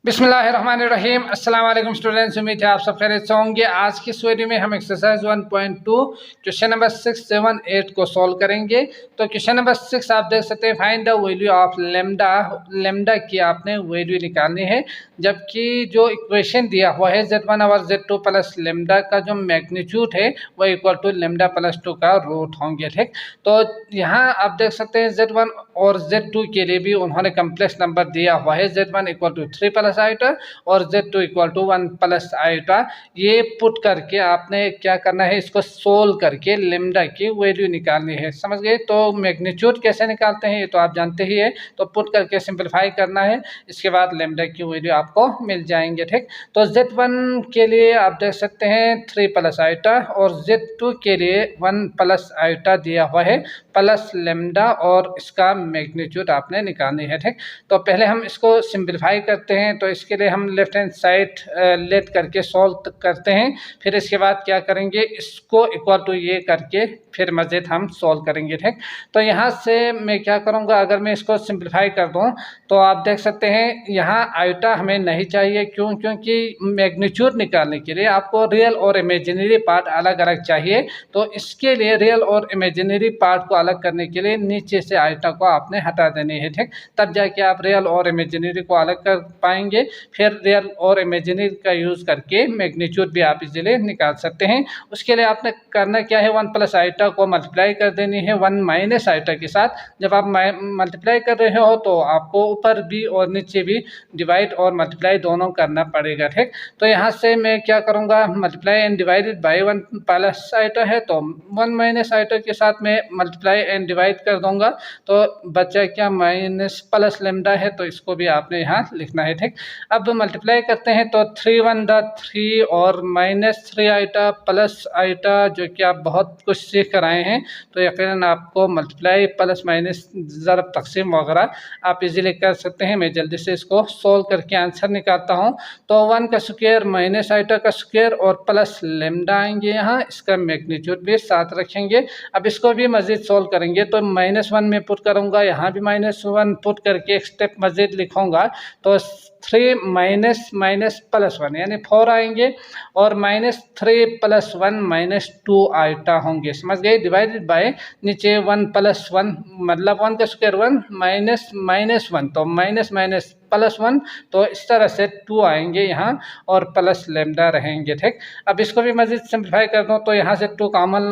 बिस्मिल्लाहिर्रहमानिर्रहीम। अस्सलाम वालेकुम स्टूडेंट्स, उम्मीद है आप सब खैरियत से होंगे। आज की इस वीडियो में हम एक्सरसाइज 1.2 क्वेश्चन नंबर 6, 7, 8 को सॉल्व करेंगे। तो क्वेश्चन नंबर 6 आप देख सकते हैं, find the value of lambda. Lambda की आपने वैल्यू निकालनी है, जबकि जो इक्वेशन दिया हुआ है Z1 और Z2 प्लस लेमडा का जो मैग्नीट्यूड है वो इक्वल टू लेमडा प्लस 2 का रूट होंगे। ठीक, तो यहाँ आप देख सकते हैं Z1 और Z2 के लिए भी उन्होंने कम्प्लेक्स नंबर दिया हुआ है। Z1 equal to 3 plus iota और Z2 equal to 1 plus iota. ये पुट करके आपने क्या करना है, इसको सोल्व करके लेमडा की वैल्यू निकालनी है। समझ गए? तो मैग्नीट्यूड कैसे निकालते हैं ये तो आप जानते ही है, तो पुट करके सिंपलीफाई करना है, इसके बाद लेमडा की वैल्यू आपको मिल जाएंगे। ठीक, तो Z1 के लिए आप देख सकते हैं 3 प्लस आइटा और Z2 के लिए 1 प्लस आइटा दिया हुआ है प्लस लेमडा, और इसका मैग्नीट्यूड आपने निकालनी है। ठीक, तो पहले हम इसको सिंपलीफाई करते हैं। तो इसके लिए हम लेफ्ट हैंड साइड लेट करके सॉल्व करते हैं, फिर इसके बाद क्या करेंगे, इसको इक्वल टू ये करके फिर मज़ीद हम सॉल्व करेंगे। ठीक, तो यहाँ से मैं क्या करूँगा, अगर मैं इसको सिंपलीफाई कर दूँ तो आप देख सकते हैं यहाँ आइटा हमें नहीं चाहिए। क्यों? क्योंकि मैग्नीट्यूड निकालने के लिए आपको रियल और इमेजिनरी पार्ट अलग अलग चाहिए। तो इसके लिए रियल और इमेजिनरी पार्ट को अलग करने के लिए नीचे से आइटा को आपने हटा देनी है। ठीक, तब जाके आप रियल और इमेजिनरी को अलग कर पाएंगे। फिर रियल और इमेजिनरी का यूज़ करके मैग्नीट्यूड भी आप इजीली निकाल सकते हैं। उसके लिए आपने करना क्या है, 1 प्लस आइटा को मल्टीप्लाई कर देनी है 1 माइनस आइटा के साथ। जब आप मल्टीप्लाई कर रहे हो तो आपको ऊपर भी और नीचे भी डिवाइड और मल्टीप्लाई दोनों करना पड़ेगा। ठीक, तो यहाँ से मैं क्या करूँगा, multiply and divided by 1 plus iota है तो 1 माइनस आइटा के साथ मैं मल्टीप्लाई एंड डिवाइड कर दूंगा, तो बचा क्या, माइनस प्लस लेमडा है, तो इसको भी आपने यहाँ लिखना है। ठीक, अब मल्टीप्लाई करते हैं तो 3 1 द 3 और माइनस 3 आइटा प्लस आइटा, जो कि आप बहुत कुछ सीख कर आए हैं, तो यकीनन आपको मल्टीप्लाई प्लस माइनस ज़रब तकसीम वगैरह आप इजीली कर सकते हैं। मैं जल्दी से इसको सोल्व करके आंसर निकालता हूँ। तो 1 का स्क्वायर माइनस आइटा का स्क्वायर और प्लस लेमडा आएंगे यहाँ, इसका मैग्नीट्यूड भी साथ रखेंगे। अब इसको भी मज़ीद सोल्व करेंगे तो -1 में पुट करूँगा, यहाँ भी -1 पुट करके एक स्टेप मज़ीद लिखूँगा, तो 3 माइनस माइनस प्लस 1 यानी 4 आएंगे और -3 प्लस 1 -2 आइटा होंगे। समझ गए? डिवाइडेड बाय नीचे 1 प्लस 1 मतलब 1 का स्क्वायर 1 माइनस माइनस 1, तो माइनस माइनस प्लस 1, तो इस तरह से 2 आएंगे यहाँ और प्लस लेमडा रहेंगे। ठीक, अब इसको भी मज़ीद सिंपलीफाई कर दूँ तो यहाँ से 2 कॉमन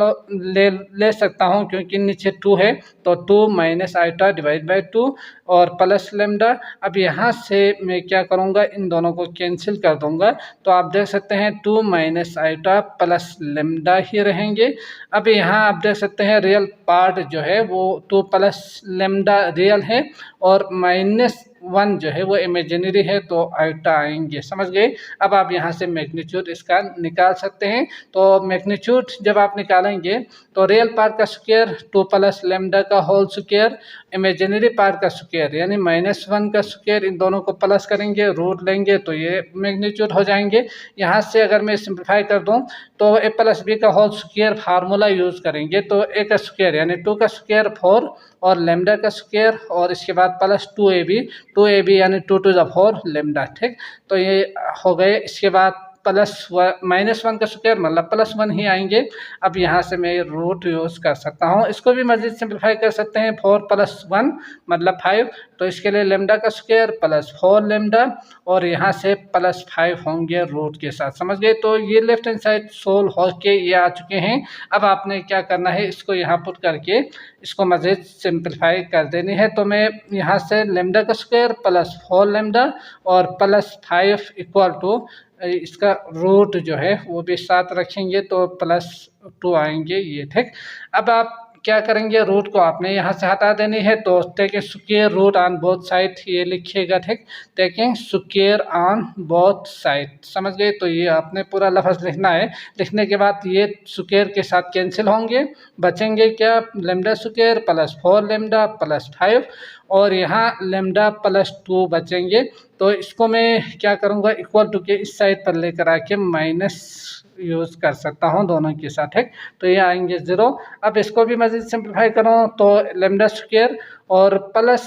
ले सकता हूँ, क्योंकि नीचे 2 है, तो 2 माइनस आइटा डिवाइड बाई 2 और प्लस लेमडा। अब यहाँ से मैं क्या करूँगा, इन दोनों को कैंसिल कर दूँगा, तो आप देख सकते हैं 2 माइनस आइटा प्लस लेमडा ही रहेंगे। अब यहाँ आप देख सकते हैं रियल पार्ट जो है वो 2 प्लस लेमडा रियल है और -1 जो है वो इमेजिनरी है, तो आइटा आएंगे। समझ गए? अब आप यहाँ से मैग्नीट्यूड इसका निकाल सकते हैं। तो मैग्नीट्यूड जब आप निकालेंगे तो रियल पार्ट का स्क्वायर 2 प्लस लेमडा का होल स्क्वायर, इमेजिनरी पार्ट का स्क्वायर यानी -1 का स्क्वायर, इन दोनों को प्लस करेंगे, रूट लेंगे तो ये मैग्नीट्यूड हो जाएंगे। यहाँ से अगर मैं सिंपलीफाई कर दूँ तो a प्लस बी का होल स्क्वायर फार्मूला यूज़ करेंगे, तो a का स्क्वायर यानी 2 का स्क्वायर 4 और लेमडा का स्क्वायर और इसके बाद प्लस 2ab यानी 2 टू द 4 लेमडा। ठीक, तो ये हो गए। इसके बाद -1 का स्क्वायर मतलब +1 ही आएंगे। अब यहाँ से मैं रूट यूज़ कर सकता हूँ, इसको भी मज़ीद सिंपलीफाई कर सकते हैं। 4 + 1 मतलब 5, तो इसके लिए लेमडा का स्क्वायर प्लस 4 लेमडा और यहाँ से +5 होंगे रूट के साथ। समझ गए? तो ये लेफ्ट हैंड साइड सोल्व हो के ये आ चुके हैं। अब आपने क्या करना है, इसको यहाँ पुट करके इसको मज़ीद सिंपलीफाई कर देनी है। तो मैं यहाँ से लेमडा का स्क्वायर प्लस 4 लेमडा और +5 इक्वल टू इसका रूट जो है वो भी साथ रखेंगे, तो +2 आएंगे ये। ठीक, अब आप क्या करेंगे, रूट को आपने यहाँ से हटा देनी है, तो taking square root on both side ये लिखिएगा। ठीक, taking square on both side. समझ गए? तो ये आपने पूरा लफ्ज़ लिखना है। लिखने के बाद ये स्क्वायर के साथ कैंसिल होंगे, बचेंगे क्या, lambda square plus 4 lambda plus 5 और यहाँ लेमडा प्लस 2 बचेंगे। तो इसको मैं क्या करूँगा, इक्वल टू के इस साइड पर लेकर आके माइनस यूज़ कर सकता हूँ दोनों के साथ। ठीक, तो ये आएंगे 0। अब इसको भी मज़ीद सिंपलीफाई करूँ तो लेमडा स्क्वायर और प्लस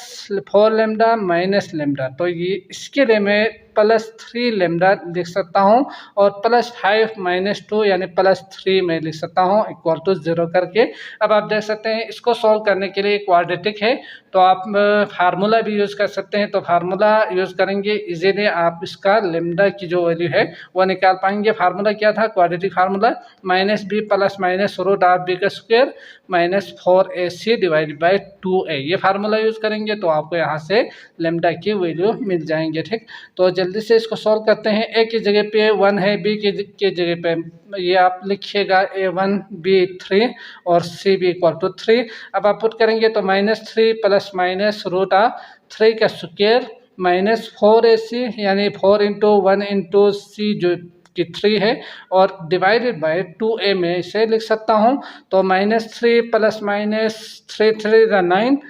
4 लेमडा माइनस लेमडा, तो ये इसके लिए मैं +3 लेमडा लिख सकता हूँ और +5 माइनस 2 यानी +3 में लिख सकता हूँ इक्वल टू 0 करके। अब आप देख सकते हैं इसको सॉल्व करने के लिए क्वाड्रेटिक है तो आप फार्मूला भी यूज़ कर सकते हैं, तो फार्मूला यूज़ करेंगे इजीली आप इसका लेमडा की जो वैल्यू है वो निकाल पाएंगे। फार्मूला क्या था, quadratic formula -b plus minus root of b का square -4ac divided by 2a, ये फार्मूला यूज़ करेंगे तो आपको यहाँ से लेमडा की वैल्यू मिल जाएंगे। ठीक, तो जल्दी से इसको सॉल्व करते हैं। a की जगह पे 1 है, b की जगह पे ये आप लिखिएगा a1 b3 और c b इक्वल टू 3। अब आप पुट करेंगे तो -3 प्लस माइनस रूट ऑफ 3 का स्क्वायर -4ac यानी 4 इंटू 1 इंटू c जो कि 3 है और डिवाइडेड बाय 2a में इसे लिख सकता हूँ। तो -3 प्लस माइनस 3 3 9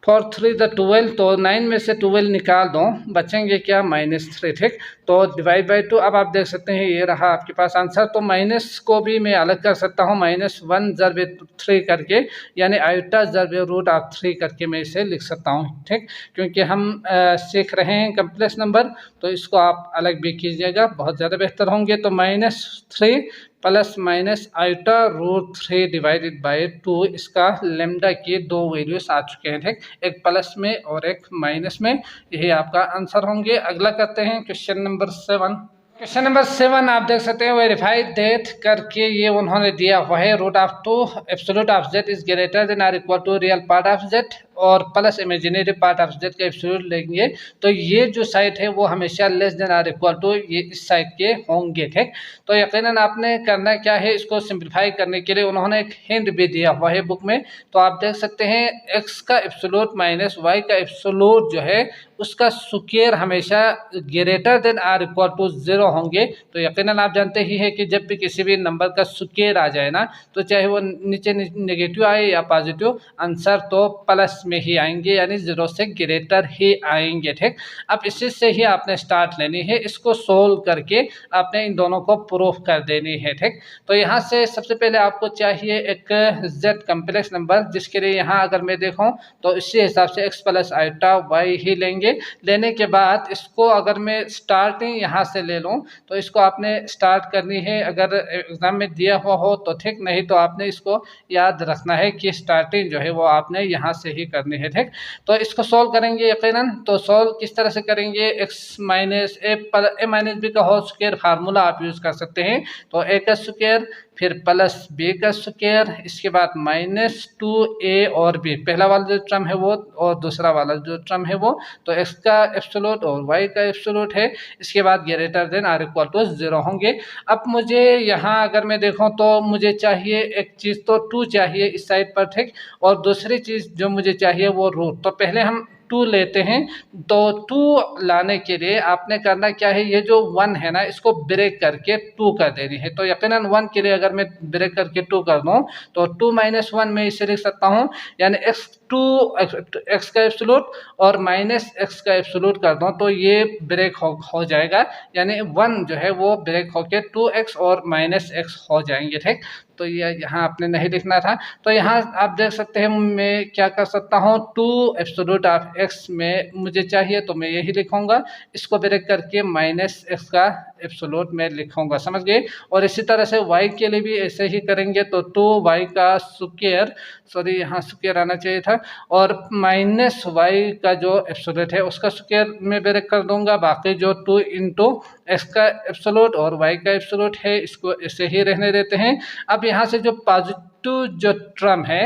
4 3 12, तो 9 में से 12 निकाल दो बचेंगे क्या -3। ठीक, तो डिवाइड बाई 2। अब आप देख सकते हैं ये रहा आपके पास आंसर। तो माइनस को भी मैं अलग कर सकता हूँ -1 ज़रबे 3 करके यानी आयोटा ज़रबे रूट ऑफ 3 करके मैं इसे लिख सकता हूँ। ठीक, क्योंकि हम सीख रहे हैं कम्प्लेक्स नंबर तो इसको आप अलग भी कीजिएगा, बहुत ज़्यादा बेहतर होंगे। तो -3 plus minus iota root 3 divided by 2, इसका लेमडा के 2 वैल्यूज आ चुके हैं। ठीक, एक प्लस में और एक माइनस में, यही आपका आंसर होंगे। अगला करते हैं क्वेश्चन नंबर 7। क्वेश्चन नंबर 7 आप देख सकते हैं वेरीफाई डेथ करके ये उन्होंने दिया हुआ है root of 2 absolute of z is greater than or equal to real part of z और plus imaginary part of z का एब्सोल्यूट लेंगे तो ये जो साइड है वो हमेशा less than or equal to ये इस साइड के होंगे। ठीक, तो यकीनन आपने करना क्या है, इसको सिंप्लीफाई करने के लिए उन्होंने एक हिंट भी दिया हुआ है बुक में। तो आप देख सकते हैं x का एब्सोल्यूट माइनस y का एब्सोल्यूट जो है उसका स्क्वायर हमेशा greater than or equal to 0 होंगे। तो यकीनन आप जानते ही है कि जब भी किसी भी नंबर का स्क्वायर आ जाए ना तो चाहे वो नीचे नेगेटिव आए या पॉजिटिव, आंसर तो प्लस में ही आएंगे यानी 0 से ग्रेटर ही आएंगे। ठीक, अब इसी से ही आपने स्टार्ट लेनी है, इसको सोल्व करके आपने इन दोनों को प्रूफ कर देनी है। ठीक, तो यहाँ से सबसे पहले आपको चाहिए एक z कम्प्लेक्स नंबर, जिसके लिए यहाँ अगर मैं देखूँ तो इसी हिसाब से x प्लस आयोटा y ही लेंगे। लेने के बाद इसको अगर मैं स्टार्टिंग यहाँ से ले लूँ तो इसको आपने स्टार्ट करनी है, अगर एग्जाम में दिया हुआ हो तो ठीक, नहीं तो आपने इसको याद रखना है कि स्टार्टिंग जो है वो आपने यहाँ से ही करनी है। ठीक, तो इसको सॉल्व करेंगे यकीनन। तो सॉल्व किस तरह से करेंगे, x minus a minus B का होल स्क्वायर फार्मूला आप यूज़ कर सकते हैं। तो a का स्क्वायर फिर प्लस b का स्क्वायर, इसके बाद -2a और b, पहला वाला जो टर्म है वो और दूसरा वाला जो टर्म है वो, तो x का एब्सोल्यूट और y का एब्सोल्यूट है, इसके बाद greater than or equal to 0 होंगे। अब मुझे यहाँ अगर मैं देखूँ तो मुझे चाहिए एक चीज़ तो 2 चाहिए इस साइड पर। ठीक, और दूसरी चीज़ जो मुझे चाहिए वो रूट। तो पहले हम 2 लेते हैं, तो 2 लाने के लिए आपने करना क्या है, ये जो 1 है ना इसको ब्रेक करके 2 कर देनी है। तो यकीनन 1 के लिए अगर मैं ब्रेक करके 2 कर दूँ तो 2 - 1 में इसे लिख सकता हूँ यानी x का एब्सोल्यूट और -x का एब्सोल्यूट कर दूँ तो ये ब्रेक हो जाएगा, यानी 1 जो है वो ब्रेक होके 2x और -x हो जाएंगे। ठीक, तो ये यहाँ आपने नहीं लिखना था। तो यहाँ आप देख सकते हैं मैं क्या कर सकता हूँ, 2 एब्सोल्यूट ऑफ x में मुझे चाहिए तो मैं यही लिखूँगा, इसको ब्रेक करके -x का एब्सोल्यूट में लिखूँगा, समझ गए। और इसी तरह से y के लिए भी ऐसे ही करेंगे, तो 2y का स्क्वायर, सॉरी यहाँ स्क्वायर आना चाहिए था, और -y का जो एब्सोल्यूट है उसका स्क्वायर में ब्रेक कर दूंगा, बाकी जो 2 इंटू x का एब्सोल्यूट और y का एब्सोल्यूट है इसको ऐसे ही रहने देते हैं। अब यहाँ से जो पॉजिटिव जो टर्म है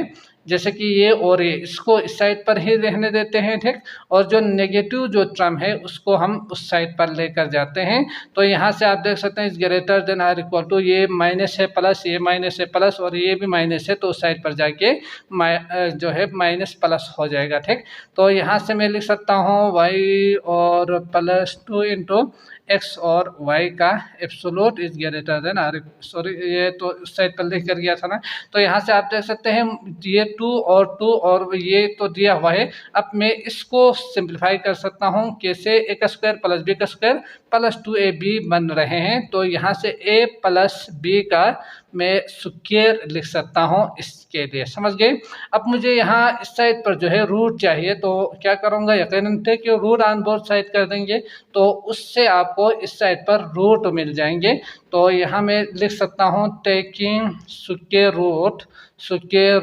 जैसे कि ये और ये, इसको इस साइड पर ही रहने देते हैं। ठीक, और जो नेगेटिव जो टर्म है उसको हम उस साइड पर लेकर जाते हैं। तो यहाँ से आप देख सकते हैं इस greater than or equal to, ये माइनस है प्लस, ये माइनस है प्लस और ये भी माइनस है, तो उस साइड पर जाके जो है माइनस प्लस हो जाएगा। ठीक, तो यहाँ से मैं लिख सकता हूँ y और +2 इंटू x और y का absolute is greater than or, sorry ये तो उस साइड पर लिख कर गया था ना। तो यहाँ से आप देख सकते हैं ये 2 और ये तो दिया हुआ है। अब मैं इसको सिंप्लीफाई कर सकता हूँ, कैसे, a का स्क्वायर प्लस b का स्क्वायर +2ab बन रहे हैं, तो यहाँ से a प्लस b का मैं स्क्वायर लिख सकता हूँ इसके लिए, समझ गए। अब मुझे यहाँ इस साइड पर जो है रूट चाहिए, तो क्या करूँगा, यकीनन take your root on both side कर देंगे, तो उससे आपको इस साइड पर रूट मिल जाएंगे। तो यहाँ मैं लिख सकता हूँ taking square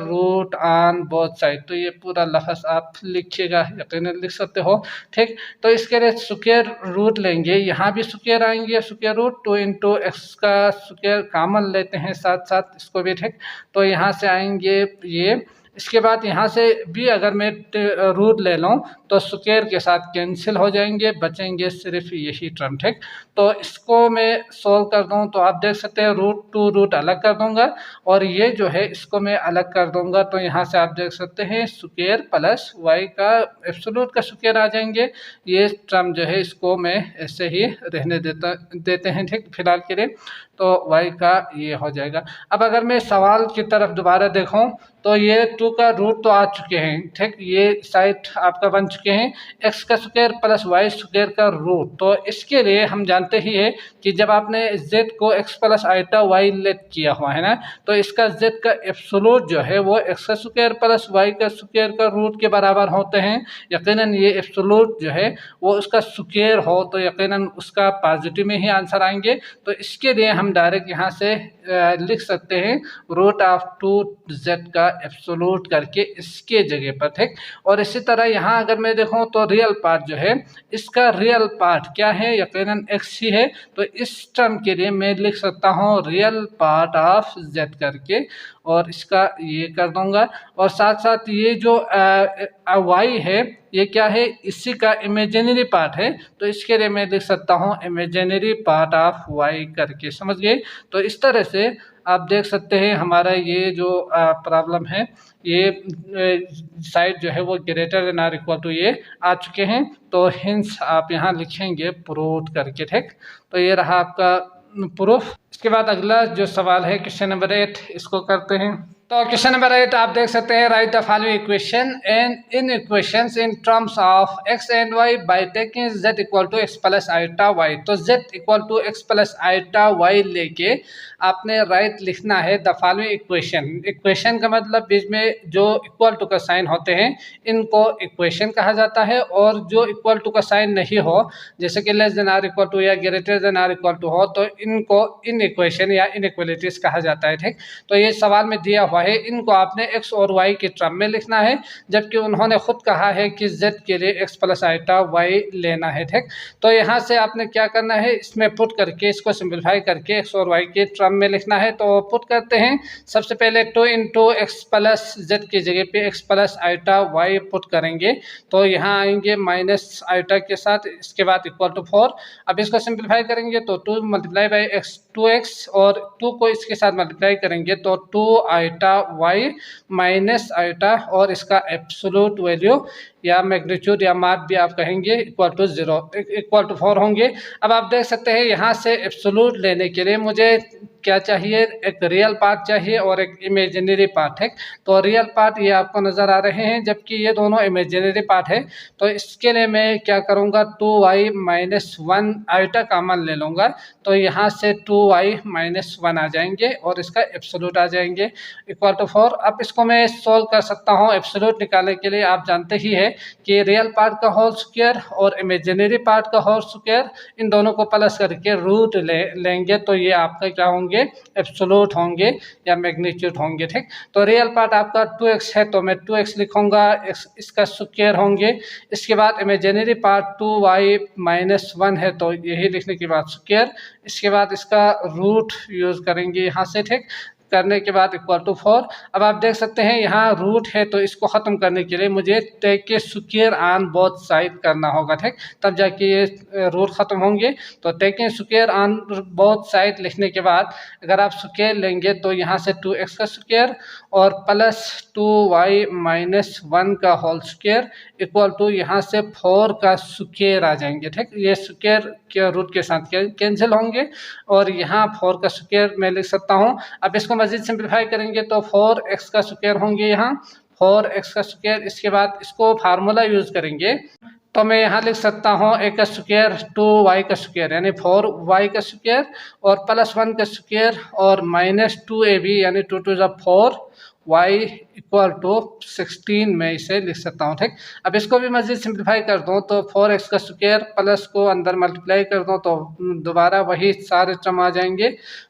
root on both side. तो ये पूरा लफ्ज़ आप लिखिएगा, यकीनन लिख सकते हो, ठीक। तो इसके लिए स्क्वायर रूट लेंगे, यहाँ भी स्क्वायर आएंगे, स्क्वायर रूट 2 इंटू एक्स का स्क्वायर कॉमन लेते हैं साथ साथ इसको भी, ठीक। तो यहाँ से आएंगे ये, इसके बाद यहाँ से भी अगर मैं रूट ले लूँ तो स्क्वायर के साथ कैंसिल हो जाएंगे, बचेंगे सिर्फ यही टर्म, ठीक। तो इसको मैं सोल्व कर दूँ तो आप देख सकते हैं रूट टू रूट अलग कर दूंगा और ये जो है इसको मैं अलग कर दूंगा। तो यहाँ से आप देख सकते हैं स्क्वायर प्लस वाई का एब्सोल्यूट का स्क्वायर आ जाएंगे। ये टर्म जो है इसको मैं ऐसे ही रहने देते हैं, ठीक, फिलहाल के लिए। तो y का ये हो जाएगा। अब अगर मैं सवाल की तरफ दोबारा देखूं तो ये 2 का रूट तो आ चुके हैं, ठीक, ये साइड आपका बन चुके हैं, x का स्क्वायर प्लस वाई स्क्वायर का रूट। तो इसके लिए हम जानते ही है कि जब आपने z को x plus iota y let किया हुआ है ना, तो इसका z का एब्सोल्यूट जो है वो x का स्क्वायर प्लस y का स्क्वायर का रूट के बराबर होते हैं। यकीनन ये एब्सोल्यूट जो है वो उसका स्क्वायर हो तो यकीनन उसका पॉजिटिव में ही आंसर आएंगे। तो इसके लिए हम डायरेक्ट यहाँ से लिख सकते हैं रूट ऑफ 2z का एब्सोल्यूट करके इसके जगह पर, ठीक। और इसी तरह यहाँ अगर मैं देखूँ तो रियल पार्ट जो है इसका रियल पार्ट क्या है, यकीनन x ही है। तो इस टर्म के लिए मैं लिख सकता हूँ रियल पार्ट ऑफ z करके और इसका ये कर दूंगा। और साथ साथ ये जो y है ये क्या है, इसी का इमेजिनरी पार्ट है, तो इसके लिए मैं लिख सकता हूँ इमेजिनरी पार्ट ऑफ y करके, समझ गए। तो इस तरह से आप देख सकते हैं हमारा ये जो प्रॉब्लम है ये साइड जो है वो greater than or equal to ये आ चुके हैं। तो हिंस आप यहाँ लिखेंगे प्रूफ करके, ठीक। तो ये रहा आपका प्रूफ। इसके बाद अगला जो सवाल है क्वेश्चन नंबर 8, इसको करते हैं। तो क्वेश्चन नंबर 8 आप देख सकते हैं, write the following equation and inequations in terms of x and y by taking z equal to x plus iota y। तो z equal to x plus iota y लेके आपने right लिखना है the following equation. Equation का मतलब बीच में जो equal to का साइन होते हैं इनको इक्वेशन कहा जाता है, और जो इक्वल टू का साइन नहीं हो जैसे कि less than or equal to या greater than or equal to हो तो इनको इन इक्वेशन या इनइक्वालिटीज कहा जाता है, ठीक। तो ये सवाल में दिया हुआ है, इनको आपने x और y के टर्म में लिखना है, जबकि उन्होंने खुद कहा है कि z के लिए x प्लस आइटा y लेना है, ठीक। तो यहाँ से आपने क्या करना है, इसमें पुट करके इसको सिंप्लीफाई करके x और y के टर्म में लिखना है। तो पुट करते हैं, सबसे पहले 2 इंटू एक्स प्लस जेड की जगह पे x plus iota y put करेंगे, तो यहाँ आएंगे माइनस आइटा के साथ, इसके बाद इक्वल टू 4। अब इसको सिंप्लीफाई करेंगे तो 2 मल्टीप्लाई बाई एक्स 2x और 2 को इसके साथ मल्टीप्लाई करेंगे तो 2 आइटा y माइनस आइटा और इसका एब्सोल्यूट वैल्यू या मैग्नीट्यूड या माप भी आप कहेंगे इक्वल टू 0 इक्वल टू 4 होंगे। अब आप देख सकते हैं यहाँ से एब्सोल्यूट लेने के लिए मुझे क्या चाहिए, एक रियल पार्ट चाहिए और एक इमेजिनरी पार्ट है। तो रियल पार्ट ये आपको नज़र आ रहे हैं, जबकि ये दोनों इमेजिनरी पार्ट है। तो इसके लिए मैं क्या करूँगा, 2y माइनस 1 आइटा कॉमन ले लूँगा, तो यहाँ से 2y माइनस 1 आ जाएंगे और इसका एब्सोल्यूट आ जाएंगे इक्वल टू 4। अब इसको मैं सोल्व कर सकता हूँ। एब्सोल्यूट निकालने के लिए आप जानते ही है कि रियल पार्ट का होल स्क्वायर और इमेजिनरी पार्ट का होल स्क्वायर, इन दोनों को प्लस करके रूट लेंगे तो ये आपका क्या होंगे, एब्सोल्यूट होंगे या मैग्नीट्यूड होंगे, ठीक। तो रियल पार्ट आपका 2x है तो मैं 2x लिखूंगा, इसका स्क्वायर होंगे। इसके बाद इमेजिनरी पार्ट 2y माइनस 1 है तो यही लिखने के बाद स्क्वायर, इसके बाद इसका रूट यूज करेंगे यहाँ से, ठीक, करने के बाद इक्वल टू 4। अब आप देख सकते हैं यहाँ रूट है तो इसको ख़त्म करने के लिए मुझे टेक के स्क्वायर ऑन बोथ साइड करना होगा, ठीक, तब जाके ये रूट ख़त्म होंगे। तो टेक के स्क्वायर ऑन बोथ साइड लिखने के बाद अगर आप स्क्वायर लेंगे तो यहाँ से 2x का स्क्वायर और प्लस 2y माइनस 1 का होल स्क्वायर इक्वल टू यहाँ से 4 का स्क्वायर आ जाएंगे, ठीक। ये स्क्वायर के रूट के साथ कैंसिल होंगे और यहाँ 4 का स्क्वायर मैं लिख सकता हूँ। अब इसको मजीद सिंप्लीफाई करेंगे तो 4x का स्क्वायर होंगे, यहाँ 4x का स्क्वायर। इसके बाद इसको फार्मूला यूज करेंगे तो मैं यहाँ लिख सकता हूँ ए का स्क्वायर 2y का स्क्वायर यानी 4y का स्क्वायर और +1 का स्क्वायर और -2ab यानी 2 to the 4 y equal to 16 में इसे लिख सकता हूँ। ठीक, अब इसको भी मज़ीद सिंप्लीफाई कर दूँ तो 4x का स्क्वायर प्लस को अंदर मल्टीप्लाई कर दूँ तो दोबारा वही सारे टर्म आ जाएंगे।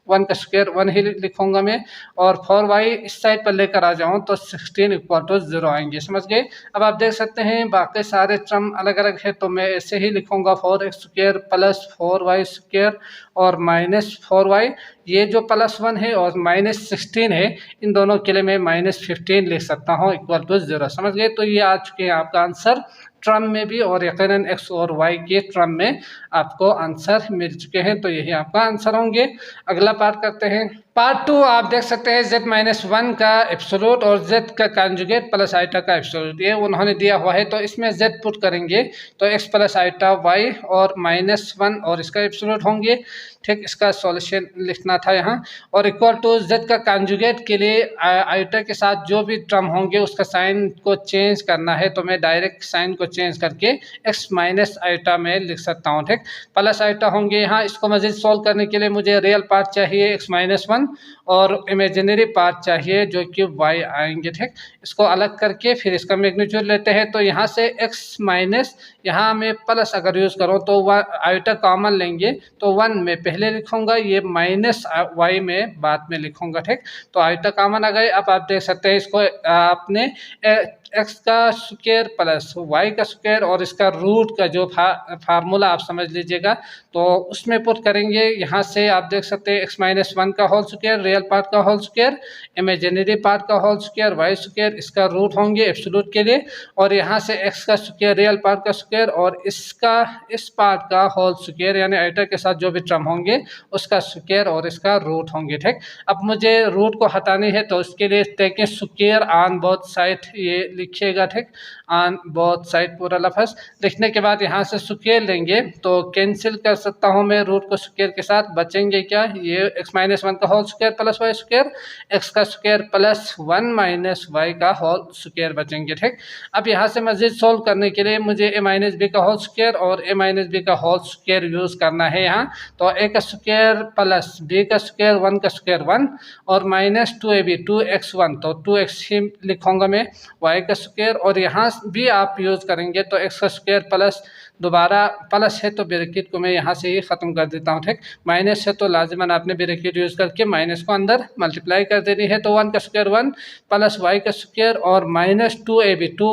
1 का स्क्वायर 1 ही लिखूँगा मैं और 4y इस साइड पर लेकर आ जाऊँ तो 16 इक्वल टू 0 आएंगे। समझ गए। अब आप देख सकते हैं बाकी सारे टर्म अलग अलग है तो मैं ऐसे ही लिखूँगा 4x square plus 4y square और -4y। ये जो +1 है और -16 है इन दोनों के लिए मैं -15 लिख सकता हूँ इक्वल टू 0। समझ गए। तो ये आ चुके हैं आपका आंसर ट्रम में भी और यकीनन x और y के ट्रम में आपको आंसर मिल चुके हैं। तो यही आपका आंसर होंगे। अगला पार्ट करते हैं। पार्ट 2 आप देख सकते हैं z-1 का एब्सोल्यूट और z का कॉन्जुगेट प्लस आइटा का एब्सोल्यूट ये उन्होंने दिया हुआ है। तो इसमें z पुट करेंगे तो x प्लस आइटा y और -1 और इसका एब्सोल्यूट होंगे। ठीक, इसका सॉल्यूशन लिखना था यहाँ और इक्वल टू z का कॉन्जुगेट के लिए आइटा के साथ जो भी टर्म होंगे उसका साइन को चेंज करना है तो मैं डायरेक्ट साइन को चेंज करके x माइनस आइटा में लिख सकता हूँ। ठीक, प्लस आइटा होंगे यहाँ। इसको मज़ीद सॉल्व करने के लिए मुझे रियल पार्ट चाहिए x-1 और इमेजिनरी पार्ट चाहिए जो कि y आएंगे। ठीक, इसको अलग करके फिर इसका मैग्नीट्यूड लेते हैं तो यहाँ से x माइनस यहाँ में प्लस अगर यूज़ करूँ तो आइटा कॉमन लेंगे तो 1 में पहले लिखूँगा ये -y में बाद में लिखूँगा। ठीक, तो आइटा कॉमन आ गए। अब आप देख सकते हैं इसको आपने x का स्क्वायर प्लस y का स्क्वायर और इसका रूट का जो फार्मूला आप समझ लीजिएगा तो उसमें पुट करेंगे। यहाँ से आप देख सकते हैं x-1 का होल स्क्वायर रियल पार्ट का होल स्क्वायर इमेजिनरी पार्ट का होल स्क्वायर y स्क्वायर इसका रूट होंगे एब्सोल्यूट के लिए और यहाँ से x का स्क्वायर रियल पार्ट का स्क्वायर और इसका इस पार्ट का होल स्क्वायर यानी आइटा के साथ जो भी टर्म होंगे उसका स्क्वायर और इसका रूट होंगे। ठीक, अब मुझे रूट को हटानी है तो उसके लिए taking square on both side ये लिखिएगा। ठीक, ऑन बोथ साइड पूरा लफ्ज़ लिखने के बाद यहाँ से स्क्वायर लेंगे तो कैंसिल कर सकता हूँ मैं रूट को स्क्वायर के साथ। बचेंगे क्या, ये x-1 का whole square plus y square x का स्क्वायर प्लस 1 माइनस y का होल स्क्वायर बचेंगे। ठीक, अब यहाँ से मज़ीद सोल्व करने के लिए मुझे a-b का होल स्क्वायर और a-b का होल स्क्वायर यूज़ करना है यहाँ। तो a का स्क्वायर प्लस b का स्क्वायर 1 का स्क्वायर 1 और -2ab 2x1 तो 2x ही लिखूँगा मैं y का स्क्वायर और यहाँ भी आप यूज़ करेंगे तो x का स्क्वायर प्लस दोबारा प्लस है तो ब्रैकेट को मैं यहाँ से ही ख़त्म कर देता हूँ। ठीक, माइनस है तो लाजिमन आपने ब्रैकेट यूज़ करके माइनस को अंदर मल्टीप्लाई कर देनी है। तो 1 का स्क्वायर 1 प्लस y का स्क्वायर और -2ab 2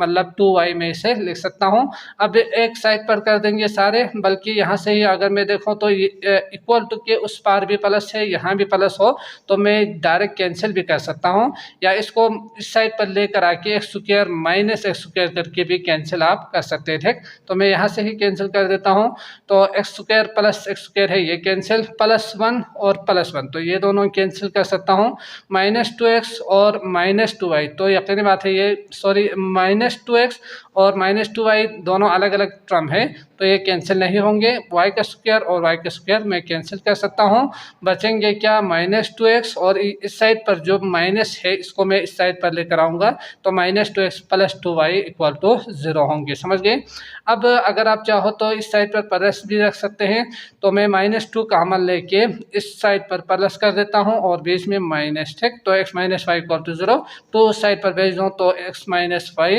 मतलब 2y में इसे लिख सकता हूँ। अब एक साइड पर कर देंगे सारे, बल्कि यहाँ से ही अगर मैं देखूँ तो इक्वल टू के उस पार भी प्लस है यहाँ भी प्लस हो तो मैं डायरेक्ट कैंसिल भी कर सकता हूँ या इसको इस साइड पर लेकर आके x square minus x square करके भी कैंसिल आप कर सकते हैं। ठीक, तो मैं यहाँ से ही कैंसिल कर देता हूँ तो x square plus x square है ये कैंसिल +1 और +1 तो ये दोनों कैंसिल कर सकता हूँ। -2x और -2y तो यकीनी बात है ये सॉरी -2x और -2y दोनों अलग अलग टर्म है तो ये कैंसिल नहीं होंगे। y का स्क्वायर और y का स्क्वायर मैं कैंसिल कर सकता हूँ। बचेंगे क्या -2x और इस साइड पर जो माइनस है इसको मैं इस साइड पर लेकर आऊँगा तो -2x plus 2y equal to 0 होंगे। समझ गए। अब अगर आप चाहो तो इस साइड पर प्लस भी रख सकते हैं तो मैं -2 कॉमन लेके इस साइड पर प्लस कर देता हूँ और बीच में माइनस। ठीक, तो x-y इक्वल टू 0 तो उस साइड पर भेज दूँ तो x-y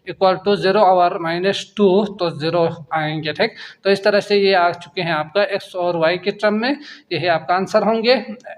इक्वल टू 0 और -2 तो 0 आएंगे। ठीक, तो इस तरह से ये आ चुके हैं आपका x और y के टर्म में, यही आपका आंसर होंगे।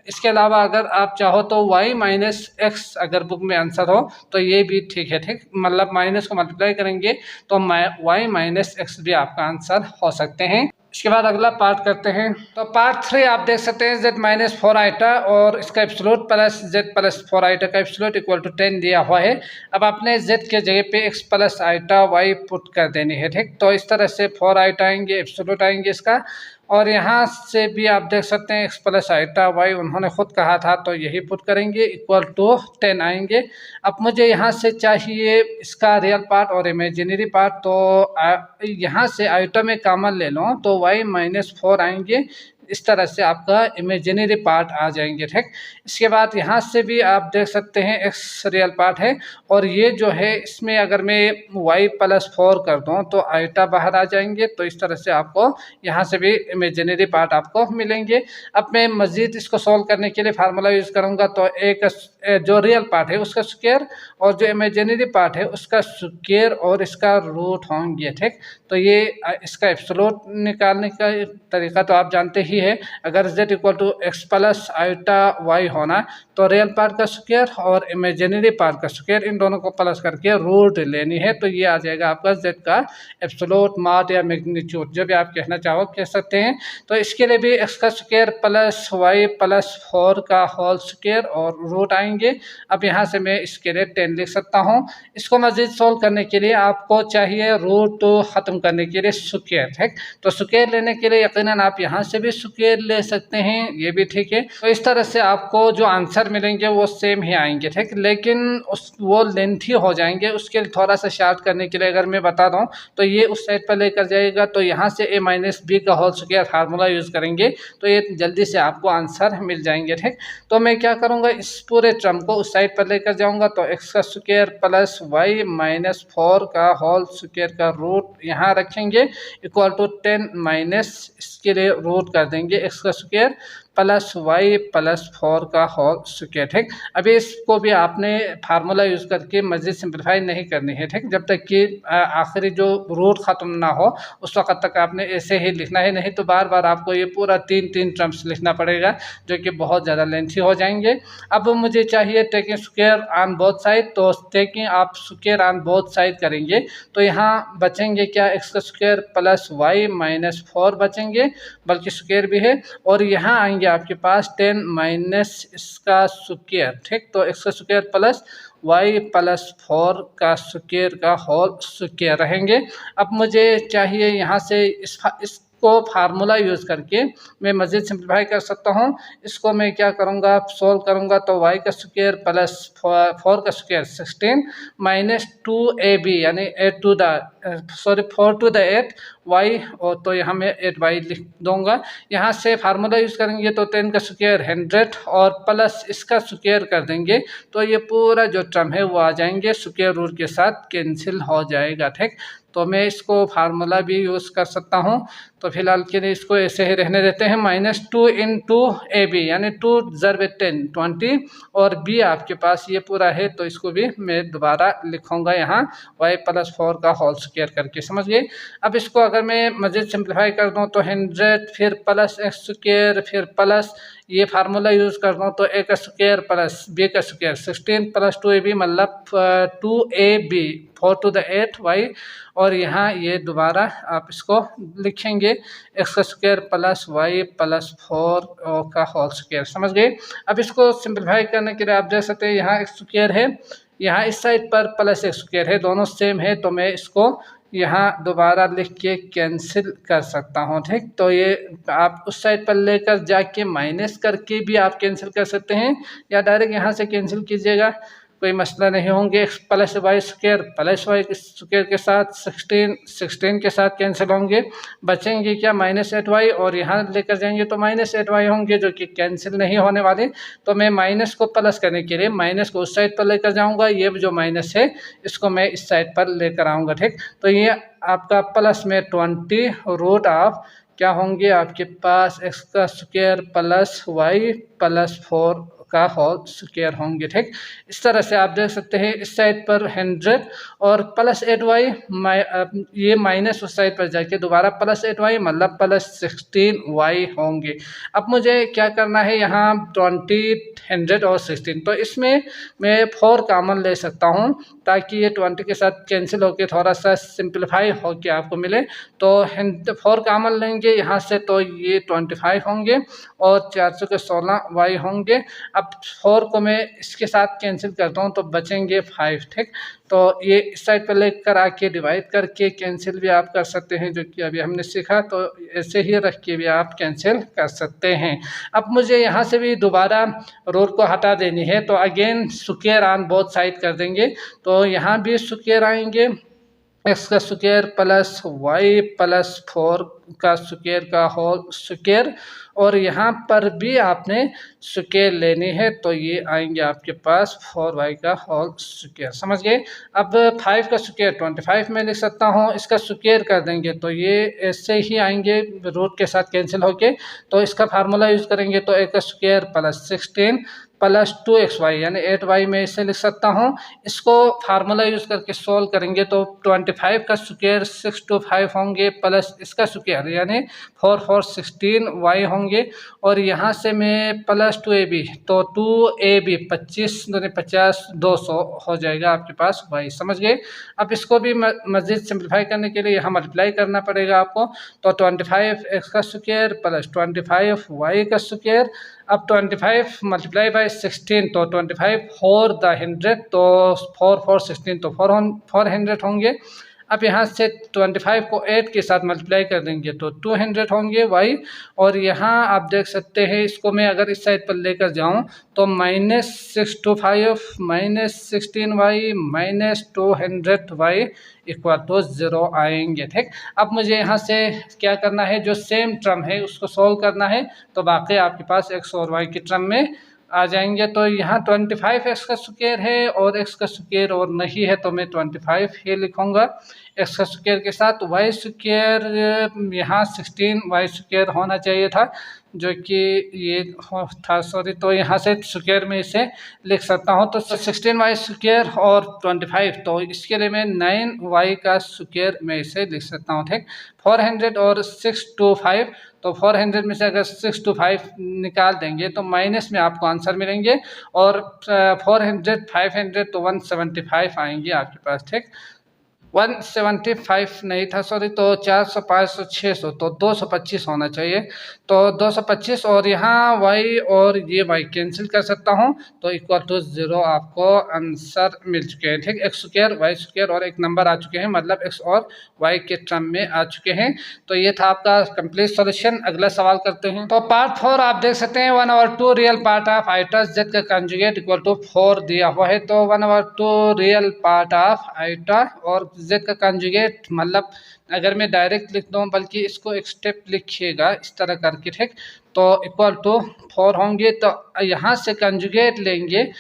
इसके अलावा अगर आप चाहो तो y माइनस x अगर बुक में आंसर हो तो ये भी ठीक है। ठीक, मतलब माइनस को मल्टीप्लाई करेंगे तो y माइनस x भी आपका आंसर हो सकते हैं। इसके बाद अगला पार्ट करते हैं। तो पार्ट 3 आप देख सकते हैं z-4 आइटा और इसका एब्सोल्यूट प्लस z+4 आइटा का एब्सोल्यूट इक्वल टू 10 दिया हुआ है। अब आपने z के जगह पे x plus iota y put कर देनी है। ठीक, तो इस तरह से 4 आइटा आएंगे एब्सोल्यूट आएंगे इसका और यहाँ से भी आप देख सकते हैं x प्लस आइटा y उन्होंने खुद कहा था तो यही पुट करेंगे इक्वल टू 10 आएंगे। अब मुझे यहाँ से चाहिए इसका रियल पार्ट और इमेजिनरी पार्ट तो यहाँ से आइटा में कॉमन ले लो तो y-4 आएंगे इस तरह से आपका इमेजिनरी पार्ट आ जाएंगे। ठीक, इसके बाद यहाँ से भी आप देख सकते हैं एक्स रियल पार्ट है, और ये जो है इसमें अगर मैं y+4 कर दूँ तो आइटा बाहर आ जाएंगे। तो इस तरह से आपको यहाँ से भी इमेजिनरी पार्ट आपको मिलेंगे। अब मैं मज़ीद इसको सॉल्व करने के लिए फार्मूला यूज़ करूँगा। तो एक जो रियल पार्ट है उसका स्क्वायर और जो इमेजिनरी पार्ट है उसका स्क्वायर और इसका रूट होंगे। ठीक, तो ये इसका एब्सोल्यूट निकालने का तरीका तो आप जानते ही है। अगर z = x + आइटा y होना तो रियल पार्ट का स्क्वायर और इमेजिनरी पार्ट का स्क्वायर इन दोनों को प्लस करके रूट लेनी है। तो ये आ जाएगा आपका z का एब्सोल्यूट माड या मैग्नीट्यूड, जो भी आप कहना चाहो कह सकते हैं। तो इसके लिए भी x का स्क्वायर प्लस y+4 का होल स्क्वायर और रूट आएंगे। अब यहाँ से मैं इसके लिए 10 लिख सकता हूँ। इसको मज़ीद सोल्व करने के लिए आपको चाहिए रूट ख़त्म करने के लिए स्क्वायर। ठीक, तो स्क्वायर लेने के लिए यकीनन आप यहाँ से भी स्क्वायर ले सकते हैं, ये भी ठीक है। तो इस तरह से आपको जो आंसर मिलेंगे वो सेम ही आएंगे। ठीक, लेकिन वो लेंथी हो जाएंगे। उसके लिए थोड़ा सा शार्ट करने के लिए अगर मैं बता दूं तो ये उस साइड पर लेकर जाएगा, तो यहाँ से a-b का होल स्क्वायर फार्मूला यूज़ करेंगे तो ये जल्दी से आपको आंसर मिल जाएंगे। ठीक, तो मैं क्या करूँगा, इस पूरे टर्म को उस साइड पर लेकर जाऊँगा। तो x का स्क्वायर प्लस y-4 का होल स्क्वायर का रूट यहाँ रखेंगे =10 माइनस इसके लिए रूट कर देंगे x का स्क्वायर प्लस y+4 का होल स्क्वायर। ठीक, अभी इसको भी आपने फार्मूला यूज़ करके मज़ीद सिंप्लीफाई नहीं करनी है। ठीक, जब तक कि आखिरी जो रूट ख़त्म ना हो उस वक़्त तक आपने ऐसे ही लिखना है, नहीं तो बार बार आपको ये पूरा तीन टर्म्स लिखना पड़ेगा जो कि बहुत ज़्यादा लेंथी हो जाएंगे। अब मुझे चाहिए taking square on both side, तो टेकिंग आप स्क्वायर ऑन बोथ साइड करेंगे तो यहाँ बचेंगे क्या, x का स्क्वायर प्लस y-4 बचेंगे, बल्कि स्क्वायर भी है, और यहाँ आएंगे आपके पास 10 माइनस इसका स्क्वायर। ठीक, तो x का स्क्वायर प्लस y+4 का स्क्वायर का होल स्क्वायर रहेंगे। अब मुझे चाहिए यहाँ से इसको फार्मूला यूज़ करके मैं मज़ीद सिंप्लीफाई कर सकता हूँ। इसको मैं क्या करूँगा, सोल्व करूँगा तो y का स्क्वायर प्लस 4 का स्क्वायर 16 माइनस 2ab यानी 4 to the 8 y, और तो यहाँ मैं 8y लिख दूँगा। यहाँ से फार्मूला यूज़ करेंगे तो 10 का स्क्वायर 100 और प्लस इसका स्क्वायर कर देंगे तो ये पूरा जो टर्म है वो आ जाएंगे, स्क्वायर रूट के साथ कैंसिल हो जाएगा। ठीक, तो मैं इसको फार्मूला भी यूज़ कर सकता हूँ। तो फिलहाल के लिए इसको ऐसे ही रहने देते हैं। -2 × ab यानी 2 ज़रब 10 20, और b आपके पास ये पूरा है तो इसको भी मैं दोबारा लिखूँगा यहाँ y+4 का होल स्क्वायर करके, समझ गए। अब इसको अगर मैं मज़ीद सिंप्लीफाई कर दूँ तो 100 फिर प्लस x स्क्वायर फिर प्लस ये फार्मूला यूज़ कर दूँ तो a का स्क्वायर प्लस b का स्क्वायर 16 प्लस 2ab मतलब 2ab 4 to the 8 y, और यहाँ ये दोबारा आप इसको लिखेंगे x का स्क्वायर प्लस y+4 का होल स्क्वायर, समझ गए। अब इसको सिंप्लीफाई करने के लिए आप देख सकते हैं यहाँ x स्क्वायर है, यहाँ इस साइड पर प्लस x स्क्वायर है, दोनों सेम है, तो मैं इसको यहाँ दोबारा लिख के कैंसिल कर सकता हूँ। ठीक, तो ये आप उस साइड पर लेकर जाके माइनस करके भी आप कैंसिल कर सकते हैं या डायरेक्ट यहाँ से कैंसिल कीजिएगा, कोई मसला नहीं होंगे। x plus Y square plus Y square के साथ 16 के साथ कैंसिल होंगे, बचेंगे क्या -8y, और यहाँ लेकर जाएंगे तो -8y होंगे जो कि कैंसिल नहीं होने वाले। तो मैं माइनस को प्लस करने के लिए माइनस को उस साइड पर लेकर जाऊँगा, ये जो माइनस है इसको मैं इस साइड पर लेकर आऊँगा। ठीक, तो ये आपका प्लस में 20 रूट ऑफ क्या होंगे आपके पास x का स्क्वायर प्लस y+4 का होल स्क्वायर होंगे। ठीक, इस तरह से आप देख सकते हैं इस साइड पर 100 और प्लस 8y, ये माइनस उस साइड पर जाके दोबारा प्लस 8y मतलब प्लस 16y होंगे। अब मुझे क्या करना है, यहाँ 20 100 और 16, तो इसमें मैं 4 कॉमन ले सकता हूँ ताकि ये 20 के साथ कैंसिल होकर थोड़ा सा सिंप्लीफाई हो के आपको मिले। तो 4 कॉमन लेंगे यहाँ से तो ये 25 होंगे और 416 y होंगे। अब 4 को मैं इसके साथ कैंसिल करता हूँ तो बचेंगे 5। ठीक, तो ये इस साइड पर लेकर आके डिवाइड करके कैंसिल भी आप कर सकते हैं, जो कि अभी हमने सीखा, तो ऐसे ही रख के भी आप कैंसिल कर सकते हैं। अब मुझे यहाँ से भी दोबारा रूट को हटा देनी है तो again square on both side कर देंगे, तो यहाँ भी स्क्वायर आएंगे एक्स का स्क्वायर प्लस वाई प्लस 4 का स्क्वायर का होल स्क्वायर, और यहाँ पर भी आपने स्क्वायर लेनी है, तो ये आएंगे आपके पास 4y का होल स्क्वायर। समझ गए। अब 5 का स्क्वायर 25 में लिख सकता हूँ, इसका स्क्वायर कर देंगे तो ये ऐसे ही आएंगे रूट के साथ कैंसिल होके, तो इसका फार्मूला यूज़ करेंगे तो एक स्क्वायर प्लस 16 प्लस 2xy यानी 8y में इसे लिख सकता हूँ। इसको फार्मूला यूज़ करके सोल्व करेंगे तो 25 का स्क्वायर 625 होंगे प्लस इसका स्क्वायर यानी 4 4 16y होंगे, और यहाँ से मैं प्लस 2ab तो 2ab 25 दूनी 50 200 हो जाएगा आपके पास y। समझ गए। अब इसको भी मज़ीद सिंप्लीफाई करने के लिए यहाँ मल्टीप्लाई करना पड़ेगा आपको, तो 25 x का स्क्वायर प्लस 25 y का स्क्वायर। अब 25 मल्टीप्लाई बाई 16 तो 25 4 द 100 तो 4 4 16 तो 400 होंगे। अब यहाँ से 25 को 8 के साथ मल्टीप्लाई कर देंगे तो 200 होंगे y, और यहाँ आप देख सकते हैं इसको मैं अगर इस साइड पर लेकर जाऊँ तो -625 -16y -200y इक्वल टू 0 आएंगे। ठीक। अब मुझे यहाँ से क्या करना है, जो सेम टर्म है उसको सॉल्व करना है, तो बाकी आपके पास x और y की टर्म में आ जाएंगे। तो यहाँ 25 एक्स का स्क्वायर है और एक्स का स्क्वायर और नहीं है तो मैं 25 ही लिखूँगा एक्स का स्क्वायर के साथ। वाई स्क्वायर यहाँ 16 वाई स्क्वायर होना चाहिए था, जो कि ये था सॉरी, तो यहाँ से स्क्वायर में इसे लिख सकता हूँ। तो 16 वाई स्क्वायर और 25 तो इसके लिए मैं 9 वाई का स्क्वायर में इसे लिख सकता हूँ। ठीक। 400 और 625 तो 400 में से अगर 625 निकाल देंगे तो माइनस में आपको आंसर मिलेंगे, और 400 500 तो 175 आएंगे आपके पास। ठीक। 175 नहीं था सॉरी, तो 400 500 600 तो 225 होना चाहिए, तो 225, और यहाँ y और ये y कैंसिल कर सकता हूँ तो इक्वल टू 0 आपको आंसर मिल चुके हैं। ठीक। एक्स स्क्वायर वाई स्क्वायर और एक नंबर आ चुके हैं, मतलब x और y के टर्म में आ चुके हैं। तो ये था आपका कंप्लीट सॉल्यूशन। अगला सवाल करते हैं। तो पार्ट 4 आप देख सकते हैं 1/2 real part of iota z का कंजुगेट इक्वल टू 4 दिया हुआ है, तो 1/2 रियल पार्ट ऑफ आइटा और z का कंजुगेट, मतलब अगर मैं डायरेक्ट लिख दूँ बल्कि इसको एक स्टेप लिखिएगा इस तरह करके। ठीक। तो इक्वल टू 4 होंगे, तो यहाँ से कंजुगेट लेंगे,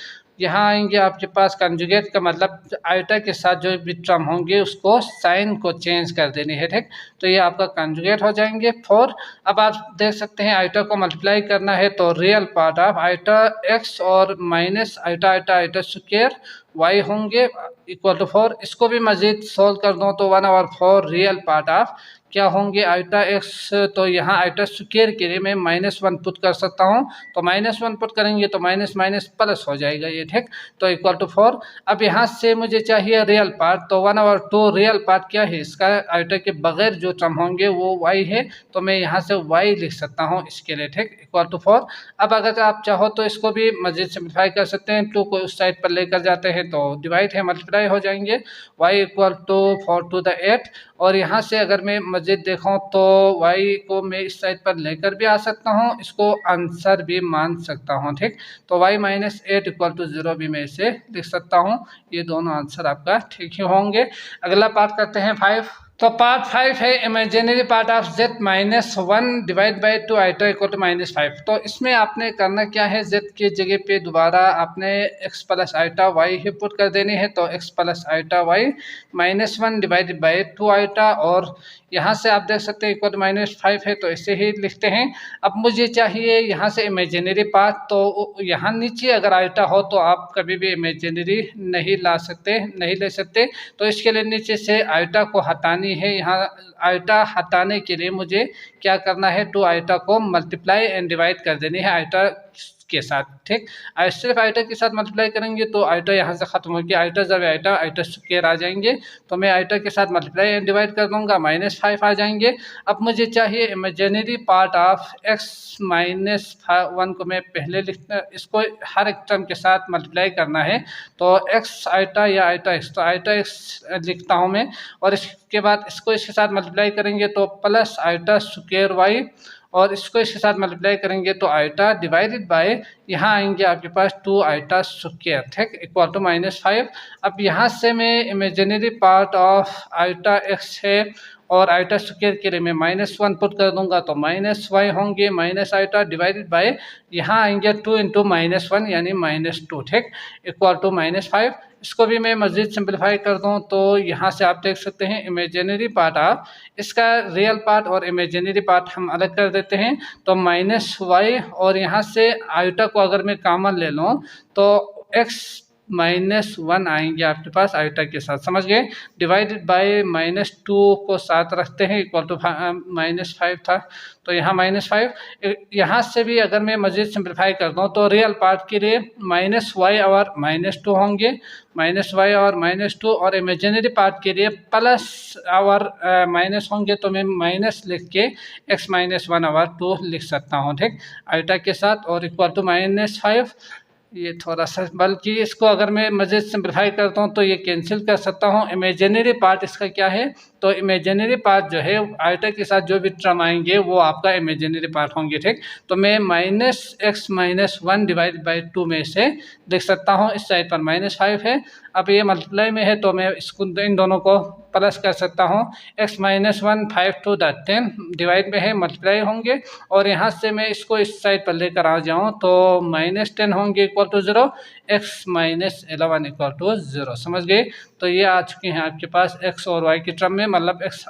यहाँ आएंगे आपके पास कंजुगेट का मतलब आइटा के साथ जो भी टर्म होंगे उसको साइन को चेंज कर देनी है। ठीक। तो ये आपका कंजुगेट हो जाएंगे 4। अब आप देख सकते हैं आइटा को मल्टीप्लाई करना है तो real part of iota x और minus iota iota iota square y होंगे इक्वल टू 4। इसको भी मजीद सोल्व कर दूँ तो 1/4 रियल पार्ट ऑफ क्या होंगे आइटा एक्स, तो यहाँ आइटा स्क्वायर के लिए मैं -1 पुट कर सकता हूँ, तो -1 पुट करेंगे तो माइनस माइनस प्लस हो जाएगा ये। ठीक। तो इक्वल टू 4। अब यहाँ से मुझे चाहिए रियल पार्ट, तो 1/2 रियल पार्ट क्या है इसका, आइटा के बगैर जो टर्म होंगे वो y है, तो मैं यहाँ से y लिख सकता हूँ इसके लिए। ठीक। Equal to 4। अब अगर आप चाहो तो इसको भी मजीद सिंप्लीफाई कर सकते हैं, 2 को उस साइड पर लेकर जाते हैं तो डिवाइड है मल्टीप्लाई हो जाएंगे, y equal to 4 to the 8। और यहाँ से अगर मैं मजीद देखूँ तो y को मैं इस साइड पर लेकर भी आ सकता हूँ, इसको आंसर भी मान सकता हूँ। ठीक। तो y -8 इक्वल टू 0 भी मैं इसे लिख सकता हूँ। ये दोनों आंसर आपका ठीक ही होंगे। अगला पार्ट करते हैं 5। तो पार्ट 5 है imaginary part of z -1 divide by 2 iota equal to -5। तो इसमें आपने करना क्या है, z की जगह पे दोबारा आपने x प्लस आइटा y ही पुट कर देनी है, तो x plus iota y -1 divide by 2 iota, और यहाँ से आप देख सकते हैं इक्वल टू -5 है तो इसे ही लिखते हैं। अब मुझे चाहिए यहाँ से इमेजिनरी पार्ट, तो यहाँ नीचे अगर आइटा हो तो आप कभी भी इमेजिनरी नहीं ला सकते, नहीं ले सकते, तो इसके लिए नीचे से आइटा को हटानी है। यहाँ आइटा हटाने के लिए मुझे क्या करना है, 2 आइटा को मल्टीप्लाई एंड डिवाइड कर देनी है आइटा के साथ। ठीक। सिर्फ आइटा के साथ मल्टीप्लाई करेंगे तो आइटा यहाँ से खत्म होगी, आइटा जब आइटा आइटा स्क्वायर आ जाएंगे, तो मैं आइटा के साथ मल्टीप्लाई एंड डिवाइड कर दूंगा, -5 आ जाएंगे। अब मुझे चाहिए इमेजिनरी पार्ट ऑफ x -1 को मैं पहले लिखना, इसको हर एक टर्म के साथ मल्टीप्लाई करना है, तो x आइटा या आइटा x, तो आइटा x लिखता हूँ मैं, और इसके बाद इसको इसके साथ मल्टीप्लाई करेंगे तो प्लस आइटा स्क्वायर y, और इसको इसके साथ मल्टीप्लाई करेंगे तो आइटा डिवाइडेड बाय यहाँ आएंगे आपके पास 2 आइटा स्क्वायर, ठीक, इक्वल टू -5। अब यहाँ से मैं imaginary part of iota x है और आइटा स्क्वायर के लिए मैं -1 पुट कर दूंगा तो -y होंगे माइनस आइटा डिवाइडेड बाय यहाँ आएंगे 2 इंटू -1 यानी -2, ठीक, इक्वल टू -5। इसको भी मैं मज़ीद सिंपलीफाई कर दूं तो यहाँ से आप देख सकते हैं इमेजिनरी पार्ट आप इसका रियल पार्ट और इमेजिनरी पार्ट हम अलग कर देते हैं तो -y और यहाँ से आइटा को अगर मैं कॉमन ले लूँ तो x -1 आएंगे आपके पास आइटा के साथ, समझ गए, डिवाइडेड बाय -2 को साथ रखते हैं इक्वल टू -5 था तो यहाँ -5। यहाँ से भी अगर मैं मज़ीद सिंपलीफाई कर दूँ तो रियल पार्ट के लिए -y और -2 होंगे, -y और -2, और इमेजिनरी पार्ट के लिए प्लस और माइनस होंगे तो मैं माइनस लिख के x -1 और 2 लिख सकता हूँ, ठीक, आइटा के साथ, और इक्वल टू -5। ये थोड़ा सा, बल्कि इसको अगर मैं मज़ीद सिंपलीफाई करता हूँ तो ये कैंसिल कर सकता हूँ। इमेजिनरी पार्ट इसका क्या है, तो इमेजिनरी पार्ट जो है आइटा के साथ जो भी टर्म आएंगे वो आपका इमेजिनरी पार्ट होंगे, ठीक, तो मैं -x -1 डिवाइड बाई 2 में से देख सकता हूँ। इस साइड पर -5 है, अब ये मल्टीप्लाई में है तो मैं इसको इन दोनों को प्लस कर सकता हूँ। x -1 5 to 10 डिवाइड में है, मल्टीप्लाई होंगे, और यहाँ से मैं इसको इस साइड पर लेकर आ जाऊँ तो -10 होंगे equal to 0, x -11 equal to 0, समझ गए। तो ये आ चुके हैं आपके पास x और y की टर्म में, मतलब x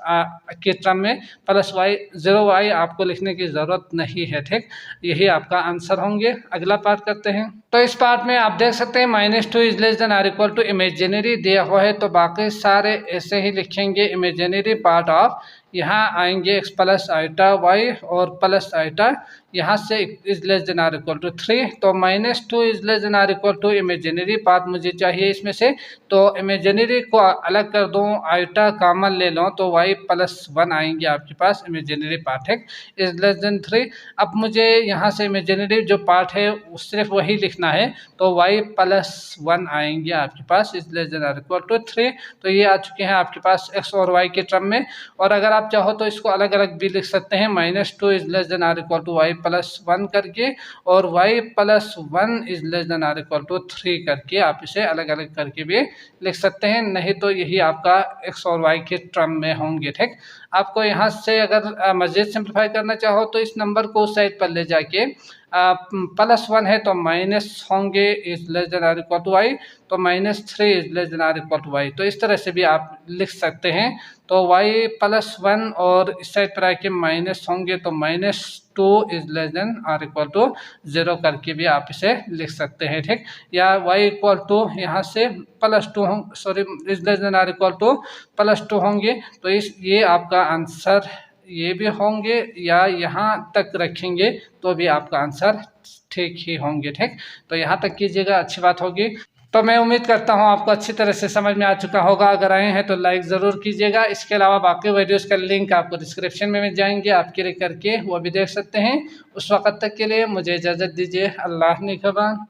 के टर्म में प्लस y, 0y आपको लिखने की ज़रूरत नहीं है, ठीक, यही आपका आंसर होंगे। अगला पार्ट करते हैं। तो इस पार्ट में आप देख सकते हैं -2 is less than or equal to imaginary दिया हुआ है तो बाकी सारे ऐसे ही लिखेंगे। इमेजिनरी पार्ट ऑफ यहाँ आएंगे x प्लस आइटा y और प्लस आइटा यहाँ से is less than or equal to 3, तो -2 is less than or equal to imaginary part मुझे चाहिए इसमें से, तो इमेजिनरी को अलग कर दूँ, आइटा कॉमन ले लो तो y +1 आएंगे आपके पास इमेजिनरी पार्ट है, इज लेस देन 3। अब मुझे यहाँ से इमेजिनरी जो पार्ट है सिर्फ वही लिखना है तो y +1 आएंगे आपके पास is less than or equal to 3। तो ये आ चुके हैं आपके पास x और y के टर्म में, और अगर आप चाहो तो इसको अलग अलग भी लिख सकते हैं, -2 is less than or equal to y +1 करके और y +1 is less than or equal to 3 करके आप इसे अलग अलग करके भी लिख सकते हैं, नहीं तो यही आपका x और y के टर्म में होंगे, ठीक। आपको यहाँ से अगर मज़ीद सिंप्लीफाई करना चाहो तो इस नंबर को उस साइड पर ले जाके +1 है तो माइनस होंगे is less than or equal to y, तो -3 is less than or equal to y, तो इस तरह से भी आप लिख सकते हैं। तो y +1 और इस साइड पर आके माइनस होंगे तो -2 is less than or equal to 0 करके भी आप इसे लिख सकते हैं, ठीक, या y इक्वल टू यहाँ से +2 sorry is less than or equal to +2 होंगे, तो ये आपका आंसर ये भी होंगे, या यहाँ तक रखेंगे तो भी आपका आंसर ठीक ही होंगे, ठीक। तो यहाँ तक कीजिएगा, अच्छी बात होगी। तो मैं उम्मीद करता हूँ आपको अच्छी तरह से समझ में आ चुका होगा। अगर आए हैं तो लाइक ज़रूर कीजिएगा। इसके अलावा बाकी वीडियोस का लिंक आपको डिस्क्रिप्शन में मिल जाएंगे, आप क्लिक करके वो भी देख सकते हैं। उस वक्त तक के लिए मुझे इजाज़त दीजिए। अल्लाह निगहबान।